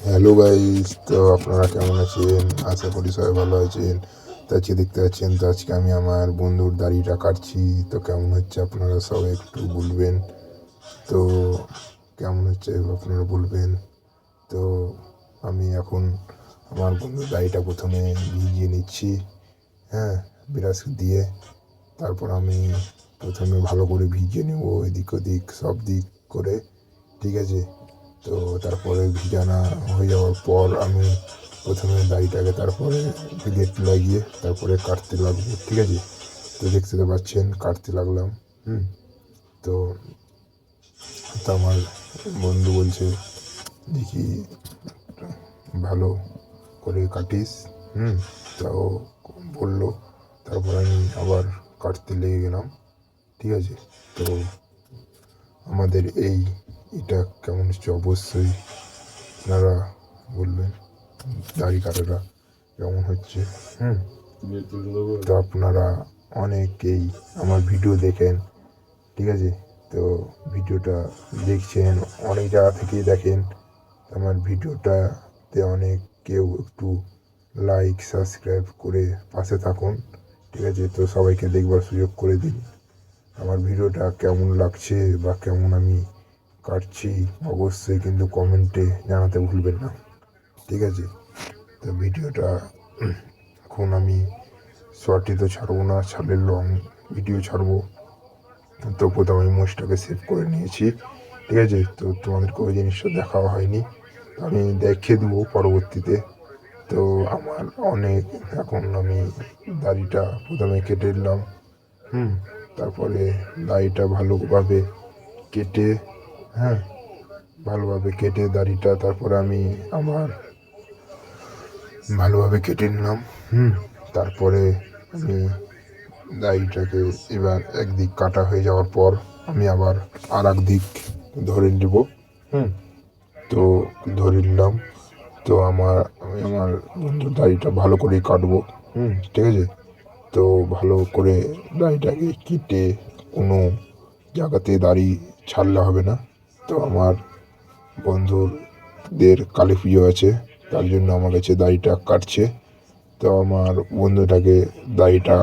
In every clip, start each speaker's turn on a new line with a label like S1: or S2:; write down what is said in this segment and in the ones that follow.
S1: Hello guys, তো আপনারা কেমন আছেন? আশা করি সবাই ভালো আছেন। তো আজকে দেখতে পাচ্ছেন, তো আজকে আমি আমার বন্ধুর দাড়িটা কাটছি। তো কেমন হচ্ছে আপনারা সবাই একটু বলবেন। তো কেমন হচ্ছে আপনারা বলবেন। তো আমি এখন আমার বন্ধুর দাড়িটা প্রথমে ভিজিয়ে নিচ্ছি, হ্যাঁ, ব্রাশ দিয়ে। তারপর আমি প্রথমে ভালো করে ভিজিয়ে নেব এদিক ওদিক সব দিক করে, ঠিক আছে। তো তারপরে ভিজানো হয়ে যাওয়ার পর আমি প্রথমে দাড়িটাকে তারপরে ফিলেট লাগিয়ে তারপরে কাটতে লাগবো, ঠিক আছে। তো দেখতে তো পাচ্ছেন কাটতে লাগলাম। তো তো আমার বন্ধু বলছে দেখি ভালো করে কাটিস। তাও বললো। তারপর আমি আবার কাটতে লেগে গেলাম, ঠিক আছে। তো আমাদের এটা কেমন হচ্ছে অবশ্যই আপনারা বলবেন। দাড়ি কাটাটা কেমন হচ্ছে। তো আপনারা অনেকেই আমার ভিডিও দেখেন, ঠিক আছে। তো ভিডিওটা দেখছেন, অনেক জায়গা থেকেই দেখেন। আমার ভিডিওটাতে অনেক কেউ একটু লাইক সাবস্ক্রাইব করে পাশে থাকুন, ঠিক আছে। তো সবাইকে দেখবার সুযোগ করে দিন। আমার ভিডিওটা কেমন লাগছে বা কেমন আমি কাটছি অবশ্যই কিন্তু কমেন্টে জানাতে ভুলবেন না, ঠিক আছে। তো ভিডিওটা এখন আমি শর্টে তো ছাড়বো না, ছাড়লে লং ভিডিও ছাড়বো। তো প্রথমে আমি মোজটাকে সেভ করে নিয়েছি, ঠিক আছে। তো তোমাদেরকে ওই জিনিসটা দেখাও হয়নি, আমি দেখিয়ে দেবো পরবর্তীতে। তো আমার অনেক এখন আমি দাড়িটা প্রথমে কেটে নিলাম, তারপরে দাড়িটা ভালোভাবে কেটে, হ্যাঁ, ভালোভাবে কেটে দাড়িটা তারপরে আমি আমার ভালোভাবে কেটে নিলাম। তারপরে আমি দাড়িটাকে এবার একদিক কাটা হয়ে যাওয়ার পর আমি আবার আর এক দিক ধরে নেব। তো ধরে নিলাম। তো আমি আমার বন্ধুর দাড়িটা ভালো করেই কাটবো, ঠিক আছে। তো ভালো করে দাড়িটাকে কেটে কোনো জায়গাতে দাড়ি ছাড়লে হবে না। তো আমার বন্ধুদের কালী পুজো আছে, তার জন্য আমার কাছে দাড়িটা কাটছে। তো আমার বন্ধুটাকে দাড়িটা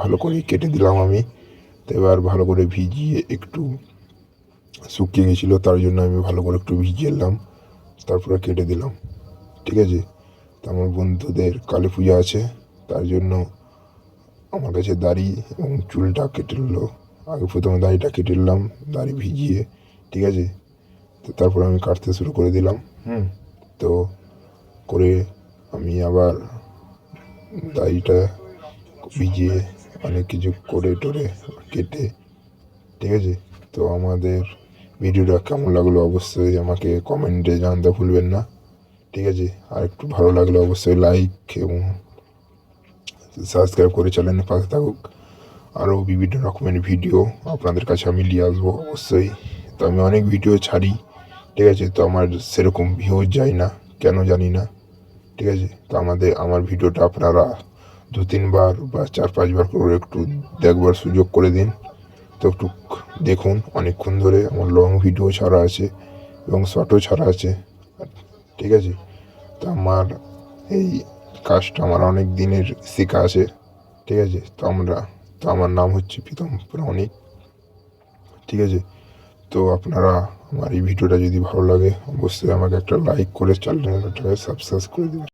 S1: ভালো করে কেটে দিলাম আমি। তো এবার ভালো করে ভিজিয়ে একটু শুকিয়ে গেছিলো, তার জন্য আমি ভালো করে একটু ভিজিয়ে এলাম, তারপরে কেটে দিলাম, ঠিক আছে। তো আমার বন্ধুদের কালী পূজা আছে, তার জন্য আমার কাছে দাড়ি এবং চুলটা কেটে নিলো। আগে প্রথমে দাড়িটা কেটে নিলাম, দাড়ি ভিজিয়ে, ঠিক আছে। তো তারপর আমি কাটতে শুরু করে দিলাম। তো করে আমি আবার দাড়িটা ভিজিয়ে অনেক কিছু করে টোরে কেটে, ঠিক আছে। তো আমাদের ভিডিওটা কেমন লাগলো অবশ্যই আমাকে কমেন্টে জানাতে ভুলবেন না, ঠিক আছে। আর একটু ভালো লাগলে অবশ্যই লাইক এবং সাবস্ক্রাইব করে চ্যানেলের পাশে থাকুক। আরও বিভিন্ন রকমের ভিডিও আপনাদের কাছে আমি নিয়ে আসবো অবশ্যই। তো আমি অনেক ভিডিও ছাড়ি, ঠিক আছে। তো আমার সেরকম ভিউজ যায় না, কেন জানি না, ঠিক আছে। তো আমার ভিডিওটা আপনারা 2-3 বার বা 4-5 বার করে একটু দেখবার সুযোগ করে দিন। তো একটু দেখুন, অনেকক্ষণ ধরে আমার লং ভিডিও ছাড়া আছে এবং শর্টও ছাড়া আছে, ঠিক আছে। তো আমার এই কাজটা আমার অনেক দিনের শেখা আছে, ঠিক আছে। তো আমার নাম হচ্ছে প্রীতম প্রামাণিক, ঠিক আছে। তো আপনারা আমার এই ভিডিওটা যদি ভালো লাগে অবশ্যই আমাকে একটা লাইক করে চ্যানেলটাকে সাবস্ক্রাইব করে দেবেন।